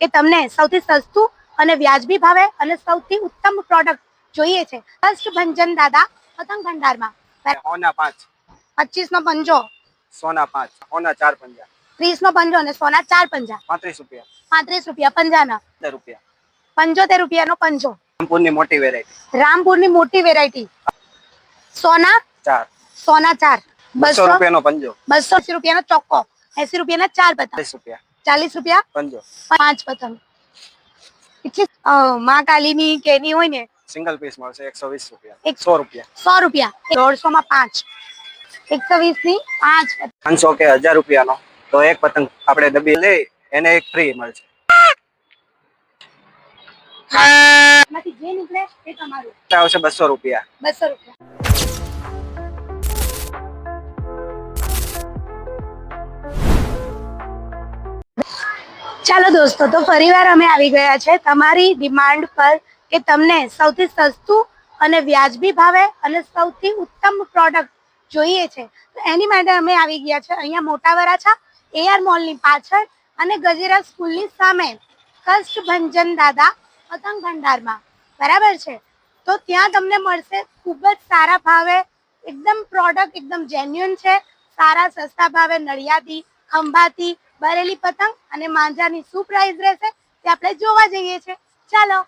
કે તમને સૌથી સસ્તું અને વ્યાજબી ભાવે અને સૌથી ઉત્તમ પ્રોડક્ટ જોઈએ છે કષ્ટભંજન દાદા પતંગ ભંડારમાં. સોના 5, 25 નો પંજો, સોના 5, સોના 4 પંજા, 30 નો પંજો અને સોના 4 પંજા, 35 રૂપિયા, 35 રૂપિયા પંજાના, 15 રૂપિયા. 75 રૂપિયાનો પંજો. રામપુરની મોટી વેરાયટી, રામપુરની મોટી વેરાયટી સોના 4, સોના 4, 200 રૂપિયાનો પંજો, 280 રૂપિયાનો ચોક્કો, 80 રૂપિયાના 4 પતંગ, 40 રૂપિયા, 40 રૂપિયા પંજો, 5 પતંગ. એટલે માં કાલીની કેની હોય ને સિંગલ પીસ મળશે 120 રૂપિયા, 100 રૂપિયા, 100 રૂપિયા, 150 માં 5, 120 ની 5, 500 કે 1000 રૂપિયાનો તો એક પતંગ આપણે ડબ્બી લઈ એને એક ફ્રી મળશે. માંથી જે નીકળે એ તમારું. આવશે 200 રૂપિયા, 200 રૂપિયા. ચાલો દોસ્તો, તો ફરીવાર અમે આવી ગયા છે તમારી ડિમાન્ડ પર કે તમને સૌથી સસ્તું અને વ્યાજબી ભાવે અને સૌથી ઉત્તમ પ્રોડક્ટ જોઈએ છે. તો એની માટે અમે આવી ગયા છે અહીંયા મોટા વરાછા એઆર મોલની પાછળ અને ગજેરા સ્કૂલની સામે કષ્ટભંજન દાદા પતંગ ભંડારમાં. બરાબર છે? તો ત્યાં તમને મળશે ખૂબ જ સારા ભાવે, એકદમ પ્રોડક્ટ એકદમ જેન્યુઅન છે, સારા સસ્તા ભાવે નડિયાદી, ખંભાતી, બરેલી પતંગ અને માંજાની શું પ્રાઇસ રહેશે તે આપણે જોવા જઈએ છીએ. ચાલો.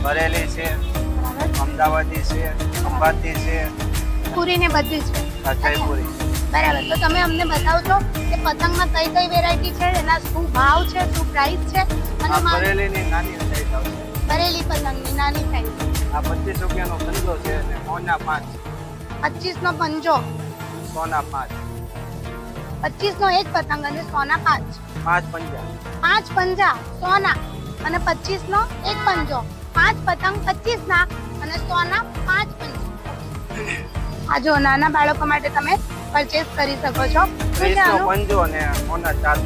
બરેલી છે, અમદાવાદી છે, ખંભાતી છે, પૂરી ને બધી છે. જયપુરી. બરાબર. તો તમે અમને બતાવશો કે પતંગમાં કઈ કઈ વેરાયટી છે, એના શું ભાવ છે, શું પ્રાઇસ છે? અને આ બરેલીની નાની સાઈઝ આવશે, બરેલી પતંગની નાની સાઈઝ. આ 25 રૂપિયાનો પંજો છે અને સોના 5, 25 નો પંજો, સોના 5, 25 નો એક પતંગ અને સોના 5, 5 પંજા, 5 પંજા સોના અને 25 નો એક પંજો, 5 પતંગ 25 ના અને સોના 5 પંજા. આ જો નાના બાળકો માટે તમે પરચેસ કરી શકો છો. 30 નો પંજો અને સોના 4,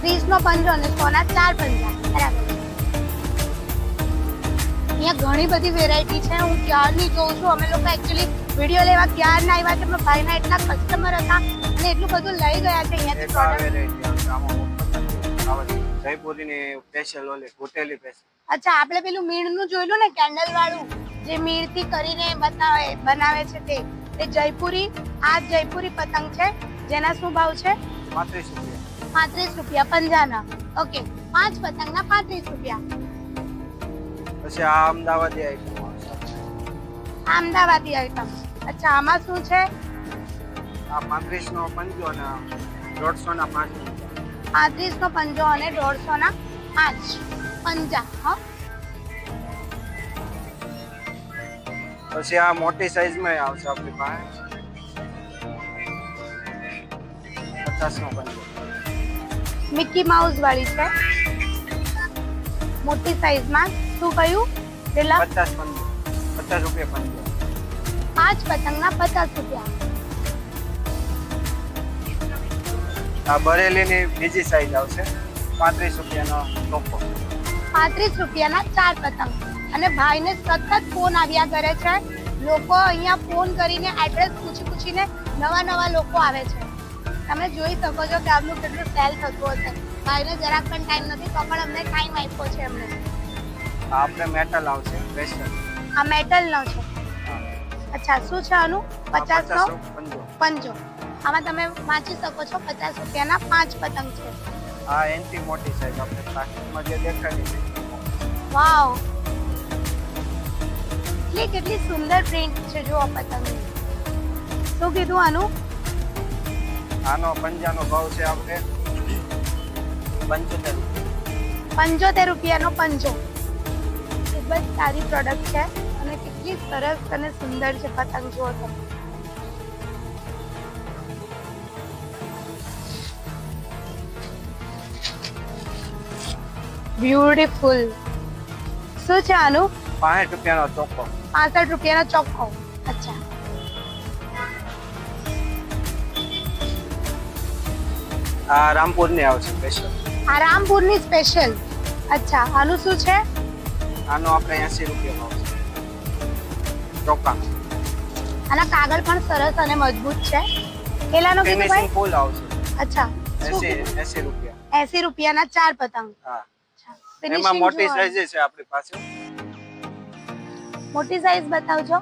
30 નો પંજો અને સોના 4 પંજા. બરાબર. અહીંયા ઘણી બધી વેરાયટી છે. હું ક્યારની જોઉં છું. અમે લોકો એકચ્યુઅલી વિડીયો લેવા ક્યારના આવ્યા છે, પણ ભાઈના એટલા કસ્ટમર હતા અને એટલું બધું લઈ ગયા છે અહીંયાથી પ્રોડક્ટ. જયપુરીની સ્પેશિયલ ઓલી ગોટેલી સ્પેશિયલ. અચ્છા, આપણે પેલું મીણનું જોયેલું ને, કેન્ડલ વાળું, જે મીણથી કરીને બનાવે છે તે જયપુરી. આ જયપુરી પતંગ છે જેના શું ભાવ છે? 35 રૂપિયા, 35 રૂપિયા પંજાના. ઓકે, 5 પતંગના 35 રૂપિયા. પછી આ અમદાવાદી આઈટમ આવશે, અમદાવાદી આઈટમ. અચ્છા, આમાં શું છે? આ 35 નો પંજો અને 150 ના 5 પંજા, 35 નો પંજો અને 150 ના 5 પંજા. હા, પછી આ મોટી સાઈઝ માં આવશે આપણી પાસે 50 નો પંજો, મિકી માઉસ વાળી છે મોટી સાઈઝ માં. શું કહ્યું પેલા? 50 પંજો, 50 રૂપિયા પંજો. 5 પતંગના 50 રૂપિયા. આ બરેલીની બીજી સાઈઝ આવશે 35 રૂપિયાનો ચોખ્ખો. 35 રૂપિયાના 4 પતંગ. અને ભાઈને સતત ફોન આવ્યા કરે છે. લોકો અહીંયા ફોન કરીને એડ્રેસ પૂછીને નવા લોકો આવે છે. તમે જોઈ શકો છો કે આમનું કેટલું સેલ થતું હશે. ભાઈને જરાક પણ ટાઈમ નથી તો પણ અમને ટાઈમ આપ્યો છે એમને. આ આપણે મેટલ આવશે વેસ્ટર્ન. આ મેટલનો છે. અચ્છા, શું છે આનું? 50 નો પંજો. આમાં તમે વાંચી શકો છો 50 રૂપિયાના 5 પતંગ છે. આ એનથી મોટી સાઈઝ આપણે પ્લાસ્ટિકમાં જે દેખાડી છે. વાવ, કેટલી સુંદર પ્રિન્ટ છે જો આ પતંગની. શું કીધું આનું? આનો પંજાનો ભાવ છે આપણે 75 રૂપિયાનો પંજો. ખૂબ જ સારી પ્રોડક્ટ છે અને કેટલી સરસ અને સુંદર છે પતંગ જુઓ તમે. બ્યુટીફુલ. શું છે આનું? 65 રૂપિયાનો ચોખ્ખો. 65 રૂપિયાનો ચોખ્ખો. અચ્છા, આ રામપુરની આવશે સ્પેશિયલ. આ રામપુરની સ્પેશિયલ. અચ્છા, આનું શું છે? આનો આપણે 80 રૂપિયાનો આવશે ચોખ્ખા. આના કાગળ પણ સરસ અને મજબૂત છે. કેટલાનો કીધું ફિનિશિંગ ભાઈ? ફૂલ આવશે. અચ્છા, 80 રૂપિયા. 80 રૂપિયાના 4 પતંગ. હા, Finishing એમાં મોટી જુઓ. સાઈઝ છે આપણી પાસે. મોટી સાઈઝ બતાવજો.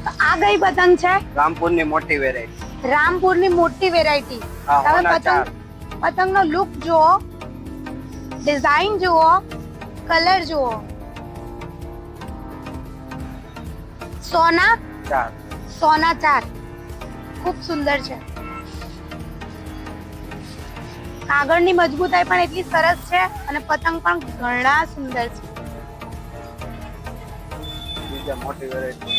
તો આ કઈ પતંગ છે? રામપુરની મોટી વેરાયટી. રામપુરની મોટી વેરાયટી. હા, તમે હોના ચાર. પતંગનો લુક જુઓ, ડિઝાઇન જુઓ, કલર જુઓ. સોના 4. ખૂબ સુંદર છે. કાગળની મજબૂતાઈ પણ એટલી સરસ છે અને પતંગ પણ ઘણા સુંદર છે. બીજા મોટી વેરાયટી.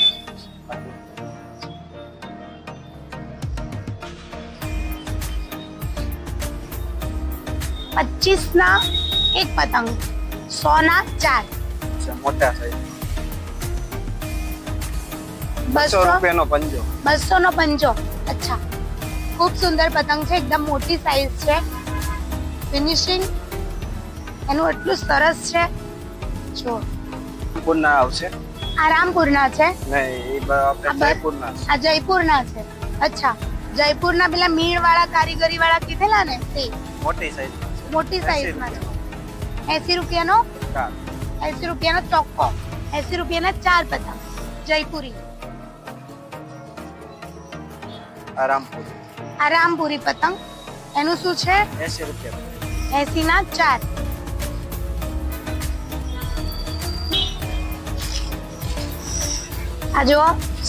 25 ના એક પતંગ, 100 ના 4. મોટા સાઈઝ. 200 200 રૂપિયાનો પંજો. 200 નો પંજો. અચ્છા, ખૂબ સુંદર પતંગ છે. એકદમ મોટી સાઈઝ છે. ફિનિશિંગ એનું એટલું સરસ છે. જો રામપુરના આવશે. આ રામપુરના છે. નહીં, એ આપણે જયપુરના છે. આ જયપુરના છે. અચ્છા, જયપુરના પેલા મીણ વાળા કારીગરી વાળા કીધેલા ને તે મોટી સાઈઝ. મોટી સાઈઝમાં છે. 80 રૂપિયાનો 80 રૂપિયાનો ચોખ્ખો. 80 રૂપિયાના 4 પતંગ જયપુરી. રામપુર. આ રામપુરી પતંગ. એનું શું છે? 80 રૂપિયા. 80 ના 4. આ જો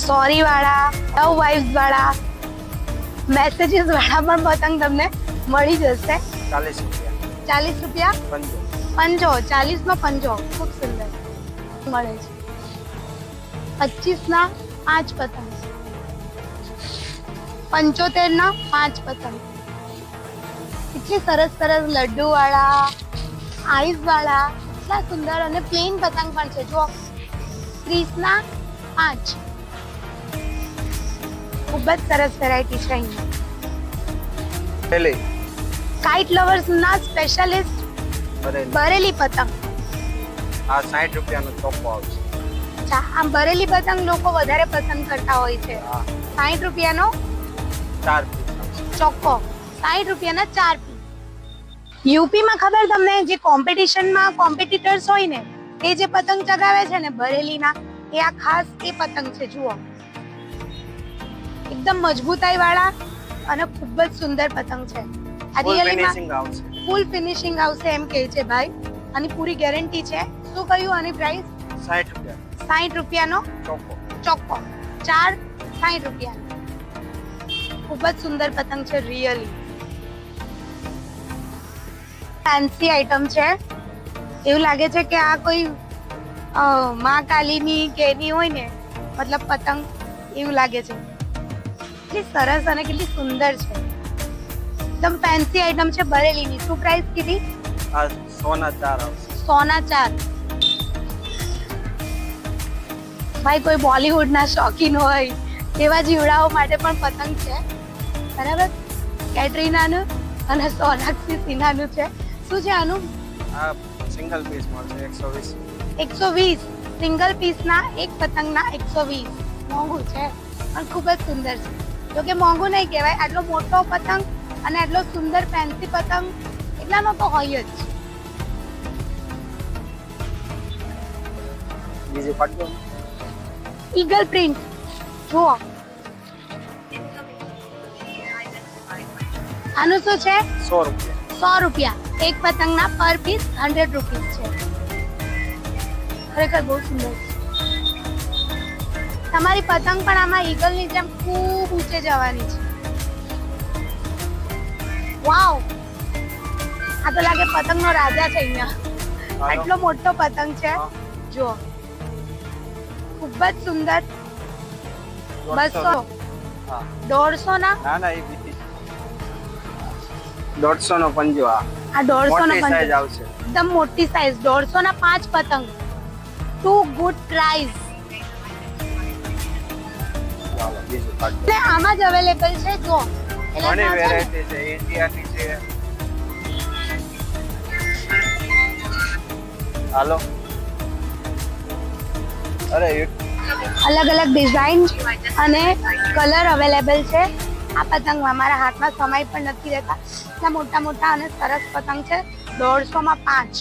સોરી વાળા, લવ વાઇબ્સ વાળા, મેસેજીસ વાળા પણ પતંગ તમને મળી જશે. 40 રૂપિયા. 40 રૂપિયા પંજો. 40 નો પંજો. ખૂબ સુંદર મળે છે. 25 ના 5 પતંગ. 75 ના 5 પતંગ. કેટલી સરસ લડ્ડુ વાળા, આઈસ વાળા, એટલા સુંદર અને પ્લેન પતંગ પણ છે. જો 30 ના 5. ખૂબ જ સરસ વેરાયટી છે અહીંયા. પેલી કાઇટ લવર્સ ના સ્પેશિયાલિસ્ટ બરેલી પતંગ. આ 60 રૂપિયાનો ચોખ્ખો આવશે. અચ્છા, આમ બરેલી પતંગ લોકો વધારે પસંદ કરતા હોય છે. હા, 60 રૂપિયાનો 4 પીસ આવશે. ચોખ્ખો. 60 રૂપિયાના 4 પીસ. યુપીમાં ખબર તમને, જે કોમ્પિટિશનમાં કોમ્પિટિટર્સ હોય ને એ જે પતંગ ચગાવે છે ને બરેલીના, એ આ ખાસ એ પતંગ છે. જુઓ, એકદમ મજબૂતાઈ વાળા અને ખૂબ જ સુંદર પતંગ છે. આ રિયલીમાં આવશે. ફૂલ ફિનિશિંગ આવશે એમ કહે છે ભાઈ. આની પૂરી ગેરંટી છે. શું કહ્યું આની પ્રાઇસ? 60 રૂપિયા. 60 રૂપિયાનો ચોખ્ખો. 4 60 રૂપિયા. ખૂબ જ સુંદર પતંગ છે રિયલી. ફેન્સી આઈટમ છે. એવું લાગે છે કે આ કોઈ મા કાલીની કેની હોય ને, મતલબ પતંગ એવું લાગે છે. કેટલી સરસ અને કેટલી સુંદર છે. એકદમ ફેન્સી આઈટમ છે બરેલીની. શું પ્રાઇસ કીધી? આ 100 ના 4 આવશે. 100 ના 4. ભાઈ કોઈ બોલિવૂડ ના શોખીન હોય એવા જીવડાઓ માટે પણ પતંગ છે. બરાબર. કેટરીનાનું અને સોનાક્ષી સિન્હાનું છે. શું છે આનું? આ સિંગલ પીસ મળશે 120. 120 સિંગલ પીસના એક પતંગના 120. મોંઘું છે પણ ખૂબ જ સુંદર છે. જો કે મોંઘું નહીં કહેવાય, આટલો મોટો પતંગ અને આટલો સુંદર ફેન્સી પતંગ એટલાનો તો હોય જ. બીજું પાટલું ઈગલ પ્રિન્ટ જુઓ. આનું શું છે? 100 રૂપિયા. 100 રૂપિયા. એક પતંગના પર પીસ 100 રૂપીસ છે. ખરેખર બહુ સુંદર છે. તમારી પતંગ પણ આમાં ઈગલની જેમ ખૂબ ઊંચે જવાની છે. વાવ, આ તો લાગે પતંગનો રાજા છે અહીંયા. આટલો મોટો પતંગ છે જો. ખૂબ જ સુંદર. 200 હા 150 ના ના ના એ બીજી 150 નો પંજો. આ 150 મોટી નો સાઈઝ પંજો. આવશે. એકદમ મોટી સાઈઝ. 150 ના 5 પતંગ. Too good price. ચાલો બીજું પાટલું. ને આમાં જ અવેલેબલ છે જો. એટલે ઘણી ના છે ને, વેરાયટી છે. ઇન્ડિયાની છે. હાલો અરે અલગ અલગ ડિઝાઇન અને કલર અવેલેબલ છે. આ પતંગમાં મારા હાથમાં સમય પણ નથી રહેતા. એટલા મોટા મોટા અને સરસ પતંગ છે. 150 માં 5.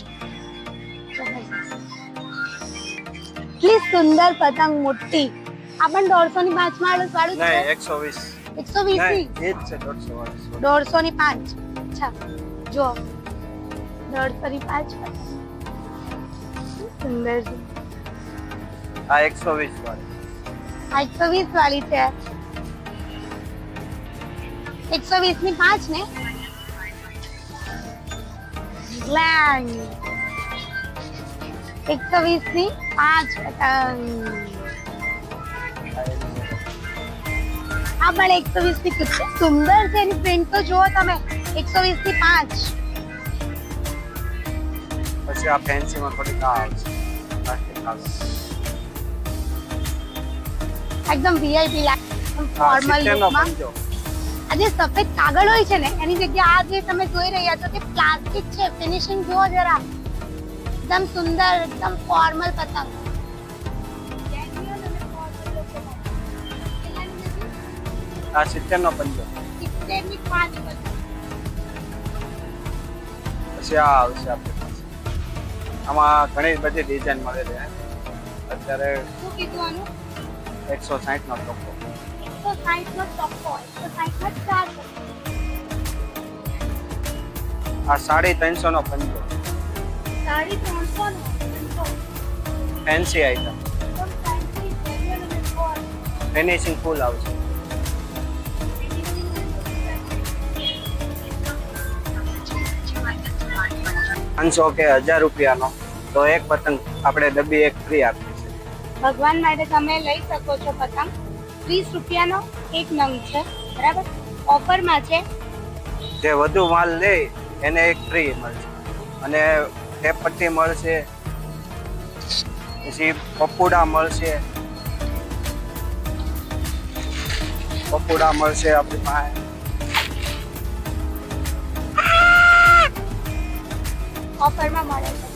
એટલી સુંદર પતંગ મોટી. આ પણ 150 ની 5 વાળું છે. નહીં 120. 120 નહીં ની એ જ છે 150 વાળી. 150 ની 5. અચ્છા જો 150 ની 5 પતંગ સુંદર છે. આ 120 વાળી. આ 120 વાળી છે. 120 ની 5 ને ગ્લેન્ડ. 120 ની 5 પતંગ. આ પણ 120 ની કેટલી સુંદર છે. એની પ્રિન્ટ તો જુઓ તમે. 120 ની 5. પછી આ ફેન્સી માં થોડી કા આવશે. પ્લાસ્ટિક આવશે. એકદમ વીઆઈપી લાગે. આ ફોર્મલ 70 નો લુકમાં. પંજો. આ જે સફેદ કાગળ હોય છે ને એની જગ્યાએ આ જે તમે જોઈ રહ્યા છો તે પ્લાસ્ટિક છે. ફિનિશિંગ જુઓ જરા. એકદમ સુંદર, એકદમ ફોર્મલ પતંગ. આ 70 નો પંજો. 70 ની 5 પતંગ. પછી આ આવશે આપણી પાસે. આમાં ઘણી બધી ડિઝાઇન મળે છે. અત્યારે શું કીધું આનું? 160 નો ચોખ્ખો. 160 નો ચોખ્ખો. 160 માં 4 પતંગ. આ 350 નો પંજો. 350 નો. Fancy item. એકદમ fancy, genuine અને gold. ફિનિશિંગ ફૂલ આવશે. ₹500 કે 1000 રૂપિયાનો તો એક પતંગ આપણે ડબ્બી એક ફ્રી આપીએ છીએ. ભગવાન માટે તમે લઈ શકો છો પતંગ. 30 રૂપિયાનો એક નંગ છે. બરાબર. ઓફરમાં છે. જે વધુ માલ લે એને એક ફ્રી મળશે. અને ટેપ પટ્ટી મળશે. પછી પપુડા મળશે. પપુડા મળશે આપણી પાસે. ઓફરમાં મળે છે.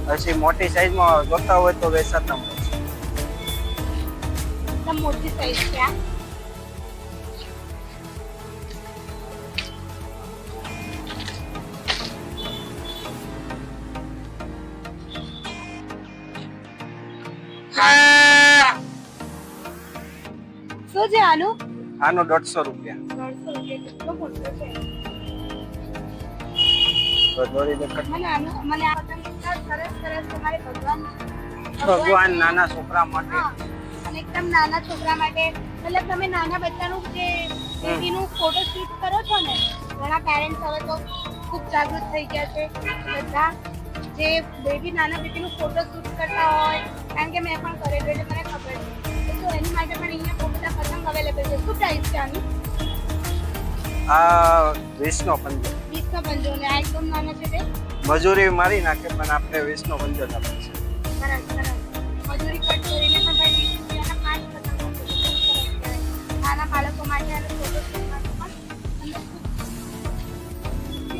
પછી મોટી સાઈઝમાં જોતા હોય તો વેચાતા મળશે. એકદમ મોટી સાઈઝ છે આ. શું છે આનું? આનો 150 રૂપિયા. 150 રૂપિયા. કેટલો મોટો છે. તો દોરી દેખાડ. મને આ પતંગ એટલા સરસ સરસ તમારે ભગવાન નાના છોકરા માટે. હા, અને એકદમ નાના છોકરા માટે. મતલબ તમે નાના બચ્ચાનું જે બેબીનું ફોટો શૂટ કરો છો ને, ઘણા પેરેન્ટ્સ હવે તો ખૂબ જાગૃત થઈ ગયા છે. બધા જે નાના બેબીનું ફોટો શૂટ કરતા હોય, કારણ કે મેં પણ કરેલું એટલે મને ખબર છે. તો એની માટે પણ અહીંયા બહુ બધા પતંગ અવેલેબલ છે. શું પ્રાઇસ છે આની? આ 20 નો પંજો. 20 નો પંજો. ને આ એકદમ નાના છે તે મજૂરી મારી નાખે પણ આપણે 20 નો પંજો જ આપીએ છીએ. સરસ સરસ. મજૂરી કટ કરીને પણ ભાઈ 20 રૂપિયાના 5 પતંગ આપે છે. સરસ કહેવાય. નાના બાળકો માટે અને ફોટો શૂટ માટે પણ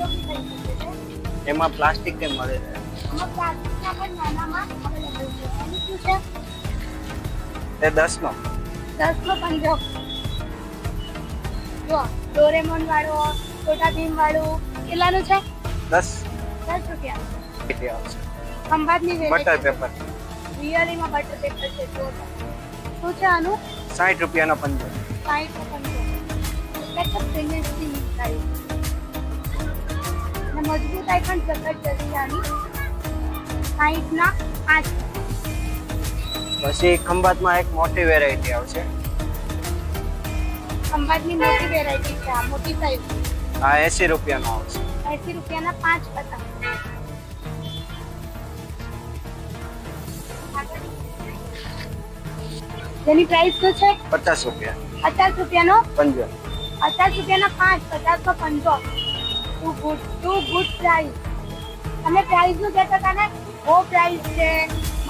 ઉપયોગી થઈ શકે છે. એમાં પ્લાસ્ટિક કેમ મળે છે? આમાં પ્લાસ્ટિકના પણ નાનામાં અવેલેબલ છે. એનું શું છે? એ 10નો 10 નો પંજો. જો ડોરેમોન વાળો, છોટા ભીમ વાળું કેટલાનું છે? 10 રૂપિયા. આવશે. ખંભાતની બટર પેપર રિયલીમાં બટર પેપર છે. જો શું છે આનું? 60 રૂપિયાનો પંજો. 60 નો પંજો. એટલે કે ફિનિશિંગ થાય. અને મજબૂતાઈ પણ જબરજસ્ત છે આની. 60 ના 5. પછી ખંભાતમાં એક મોટી વેરાયટી આવશે. ખંભાતની મોટી વેરાયટી છે આ, મોટી સાઈઝ. આ 80 રૂપિયાનો આવશે. 80 રૂપિયાના 5 પતંગ. જેની પ્રાઇસ શું છે? 50 રૂપિયા 50 રૂપિયાનો પંજો. 50 રૂપિયાના 5, 50 નો પંજો. Too good price. તમે પ્રાઇસ નું કહેતા હતા ને, બહુ પ્રાઇસ છે,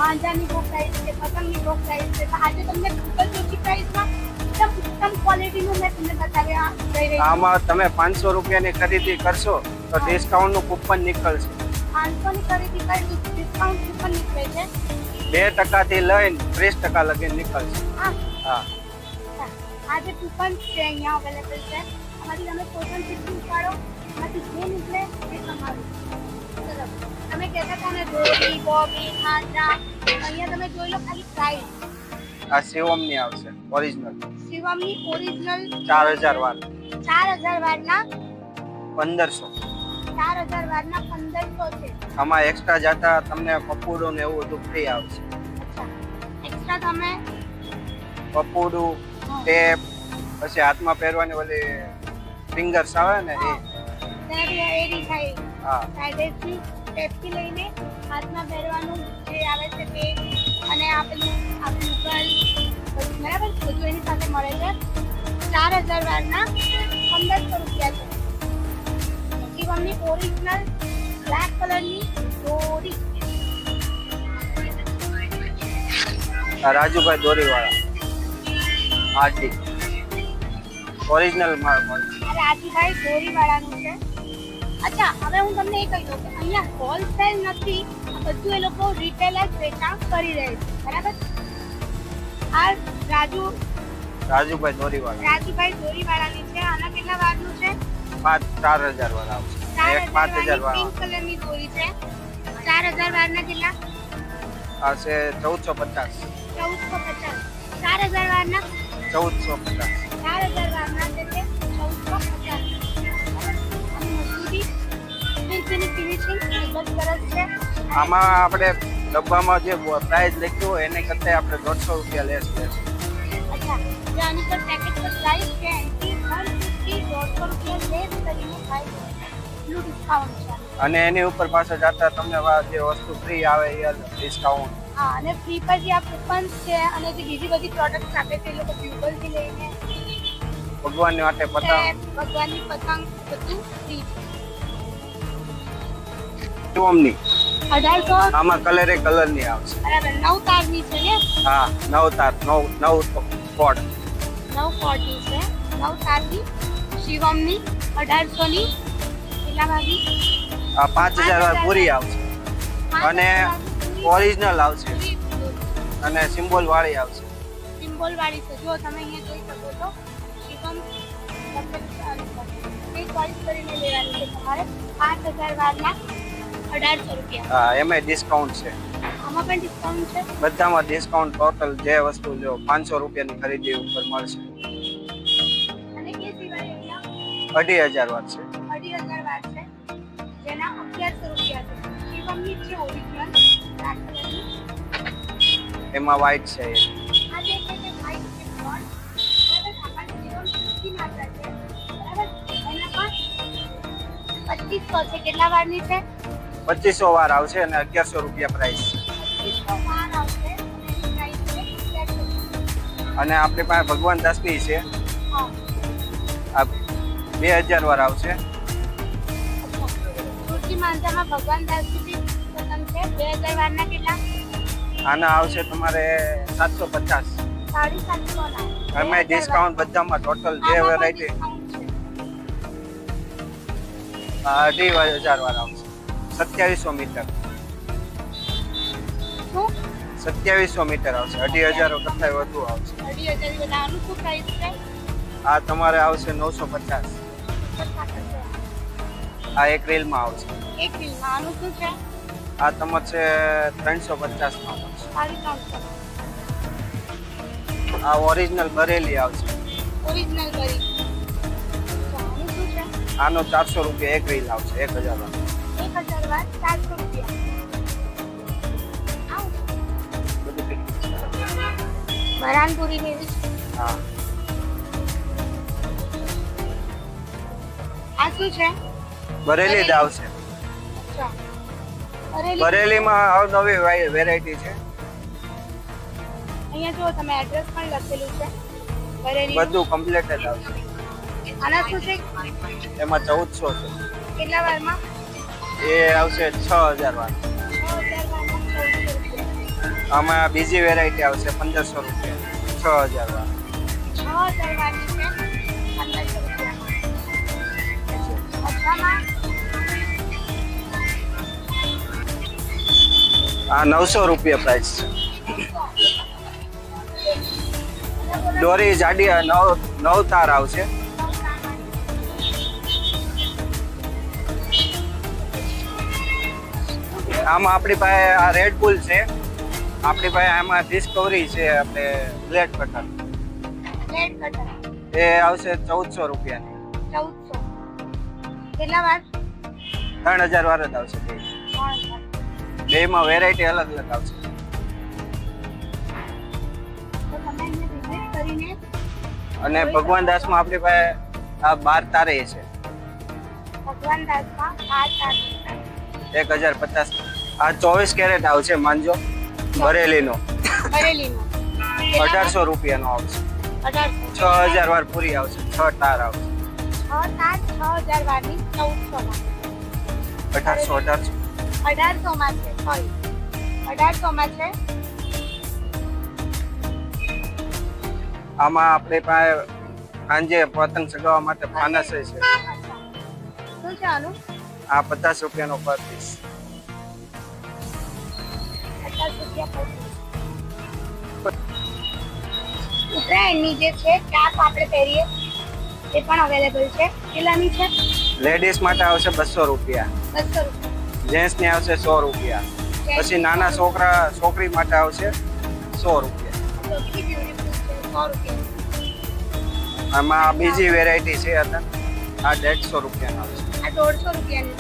માંજાની બહુ પ્રાઇસ છે, પતંગની બહુ પ્રાઇસ છે. તો આજે તમને ખૂબ જ ઓછી પ્રાઇસમાં એકદમ ઉત્તમ ક્વોલિટીનું મેં તમને બતાવ્યા જઈ રહી છું. આમાં તમે 500 રૂપિયાની ખરીદી કરશો તો ડિસ્કાઉન્ટનું કૂપન નીકળશે. 500 ની ખરીદી કરી ડિસ્કાઉન્ટ કૂપન નીકળે છે. 2% થી લઈને 30% લગી નીકળશે. હા, હા, આજે કૂપન છે અહીંયા અવેલેબલ છે. આમાંથી તમે કોઈ પણ ચીજ ઉપાડો, એમાંથી જે નીકળે એ તમારું. ચલો, તમે કહેતા હતા ને દોરી, બોબી, માંજા, અહીંયા તમે જોઈ લો ખાલી પ્રાઇસ. આ શિવમની આવશે ઓરિજિનલ શિવમની ઓરિજિનલ 4000 વાર 4000 વારના 1500. 4000 વારના 1500 છે. આમાં એક્સ્ટ્રા જાતા તમને પપોડું ને એવું બધું ફ્રી આવશે. અચ્છા, એક્સ્ટ્રા તમે પપોડું, ટેપ, પછી હાથમાં પહેરવાની ઓલી ફિંગર્સ આવે ને એ. તેનાથી એડી થાય. હા, સાઈડેથી ટેપથી લઈને હાથમાં પહેરવાનું જે આવે છે તે, અને આપેલું ગલ બરાબર બધું એની સાથે મળે છે. 4000 વારના 1500 રૂપિયા છે. શિવમની ઓરિજિનલ બ્લેક કલરની દોરી. આ રાજુભાઈ દોરીવાળા આરડી ઓરિજિનલ માલ મળશે. આ રાજુભાઈ દોરીવાળાનું છે. અચ્છા, હવે હું તમને એ કહી દઉં કે અહીંયા હોલસેલ નથી, આ બધું એ લોકો રિટેલ જ વેચાણ કરી રહે છે. બરાબર? આ રાજુભાઈ દોરીવાળા રાજુભાઈ દોરીવાળાની છે. આના કેટલા વારનું છે? 4000 વાર આવશે. એક 5000 વાર પિંક કલરની દોરી છે. 4000 વારના કેટલા? આવશે 1450. 1450. 4000 વારના 1450. 4000 વારના છે તે 1450. અને મજબૂતી ફિનિશિંગ ખૂબ જ સરસ છે. આમાં આપણે ડબ્બામાં જે પ્રાઇસ લખ્યું હોય એને કરતાં આપણે 150 રૂપિયા લેસ લેશું. અચ્છા, જે આની પર પેકેટ પર પ્રાઇસ છે એનાથી 150 રૂપિયા લેસ કરીને પ્રાઇસ એટલું ડિસ્કાઉન્ટ છે. અને એની ઉપર પાછળ જતા તમને જે વસ્તુ ફ્રી આવે એ ડિસ્કાઉન્ટ. હા, અને ફ્રી પર જે આ કૂપન્સ છે અને જે બીજી બધી પ્રોડક્ટ્સ આપે છે એ લોકો ટ્યુબલથી લઈને ભગવાનની માટે પતંગ, ટેપ, ભગવાનની પતંગ બધું ફ્રી છે. શિવમની 1800 આમાં કલરે કલરની આવશે. બરાબર 9 તારની છે ને? હા, 9 તાર 9 કોડ 9 કોડની છે. 9 તારની શિવમની 1800 ની કેટલા વાગી? આ 5000 વાર પૂરી આવશે. અને ઓરિજિનલ આવશે અને સિમ્બોલ વાળી આવશે. સિમ્બોલ વાળી છે. જો તમે અહીંયા જોઈ શકો છો શિવમ એ ચોઈસ કરીને લેવાની છે તમારે. 5000 વારના 1800 રૂપિયા. હા, એમાં ડિસ્કાઉન્ટ છે. આમાં પણ ડિસ્કાઉન્ટ છે. બધામાં ડિસ્કાઉન્ટ ટોટલ જે વસ્તુ જો 500 રૂપિયાની ખરીદી ઉપર મળશે. અને એ સિવાય અહીંયા 2500 વાર છે. 2500 વાર છે જેના 1100 રૂપિયા છે. શિવમની છે ઓરિજિનલ બ્લેક કલરની. એમાં વ્હાઈટ છે. આ જે છે તે વ્હાઈટ છે બોર્ડ. બરાબર? આપણે શિવમ 50 માત્રા છે. બરાબર? એના પણ 2500 છે. કેટલા વારની છે? 2500 વાર આવશે અને 1100 રૂપિયા પ્રાઇસ છે. 2500 વાર આવશે અને એની પ્રાઇસ છે 1100. અને આપણી પાસે ભગવાન દાસની છે. હા. આ 2000 વાર આવશે. સુરતી માંજામાં ભગવાન દાસની પતંગ છે. 2000 વારના કેટલા? આના આવશે તમારે 750. 750 ના. એમાં ડિસ્કાઉન્ટ બધામાં ટોટલ જે વેરાયટી 2,500 વાળા આવશે 2700 મીટર. શું 2700 મીટર આવશે 2,500 કરતા વધુ આવશે. 2,500 બધા આનું શું પ્રાઇસ છે? આ તમારે આવશે 950. આ એક રીલમાં આવશે. એક રીલમાં આનું શું છે? આ તમારે 350 માં આવશે. સાડી 300. આ ઓરિજિનલ બરેલી આવશે. ઓરિજિનલ કરી. આનું શું છે? આનો 400 રૂપિયા એક રીલ આવશે 1,000 વાળો. 1,000 વાર 400 રૂપિયા. આવું બધું ફિક્સ છે. બરાનપુરી જેવી. હા આ શું છે? બરેલી જ આવશે. અચ્છા. બરેલી. બરેલીમાં અવનવી વેરાયટી છે. અહીંયા જો તમે એડ્રેસ પણ લખેલું છે. બરેલી. બધું કમ્પ્લીટ જ આવશે. આના શું છે? એમાં 1,400 છે. કેટલા વારમાં? એ આવશે 6,000 વાળો. 6,000 વારમાં 1,400 રૂપિયા. આમાં બીજી વેરાયટી આવશે 1,500 રૂપિયા 6,000 વાળો. 6,000 વારની છે 1,500 રૂપિયામાં. અચ્છામાં આ 900 રૂપિયા પ્રાઇસ છે. દોરી જાડી 9 તાર આવશે. આમાં આપણી પાસે આ રેડ બુલ છે. આપણી પાસે આમાં ડિસ્કવરી છે આપણે બ્લેડ કટર. પ્લેટ કટર એ આવશે 1,400 રૂપિયાની. 1,400. કેટલા વાર? 3,000 વાર જ આવશે. 3,000. બેમાં વેરાયટી અલગ અલગ આવશે. તો તમે અહીંયા વિઝિટ કરીને અને ભગવાન દાસમાં આપણી પાસે આ 12 તારે છે ભગવાન દાસમાં આ ચાર 1,050. આ 24 કેરેટ આવશે માનજો બરેલીનો. બરેલીનો 1,800 રૂપિયાનો આવશે. 1,800. 6,000 વાર પૂરી આવશે. 6 તાર આવશે. 6 તાર 6,000 વારની 1,400 માં. 1,800. 1,800 માં છે. સોરી 1,800 માં છે. આમાં આપણે પાસે સાંજે પતંગ ચગાવવા માટે ફાનસ છે. શું છે આનું? આ 50 રૂપિયાનો પર પીસ. 50 રૂપિયા પર piece. ઉત્તરાયણની જે છે કેપ આપણે પહેરીએ એ પણ અવેલેબલ છે. કેટલાની છે? લેડીઝ માટે આવશે 200 રૂપિયા. 200 રૂપિયા. જેન્ટ્સની આવશે 100 રૂપિયા. પછી નાના છોકરી માટે આવશે 100 રૂપિયા. તો કેટલી beautiful છે. 100 રૂપિયા. આમાં બીજી વેરાયટી છે અત્યારે આ 150 રૂપિયાનો આવશે. આ 150 રૂપિયાની